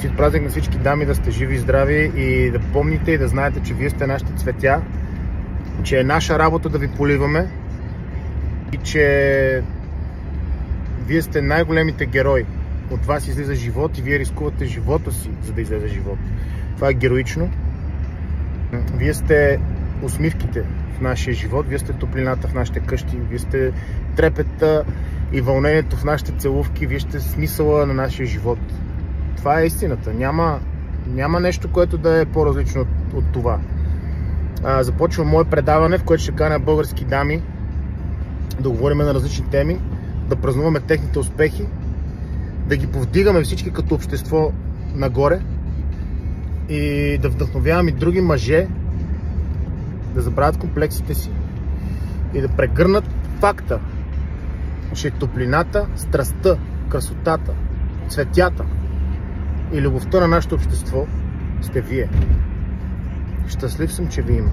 Честит празник на всички дами, да сте живи и здрави и да помните и да знаете, че вие сте нашите цветя, че е наша работа да ви поливаме и че вие сте най-големите герои. От вас излиза живот и вие рискувате живота си, за да излезе живот. Това е героично. Вие сте усмивките в нашия живот, вие сте топлината в нашите къщи, вие сте трепета и вълнението в нашите целувки, вие сте смисъла на нашия живот. Това е истината. Няма нещо, което да е по-различно от това. Започвам мое предаване, в което ще каня български дами да говорим на различни теми, да празнуваме техните успехи, да ги повдигаме всички като общество нагоре и да вдъхновяваме и други мъже да забравят комплексите си и да прегърнат факта, че топлината, страстта, красотата, цветята и любовта на нашето общество сте вие. Щастлив съм, че ви има.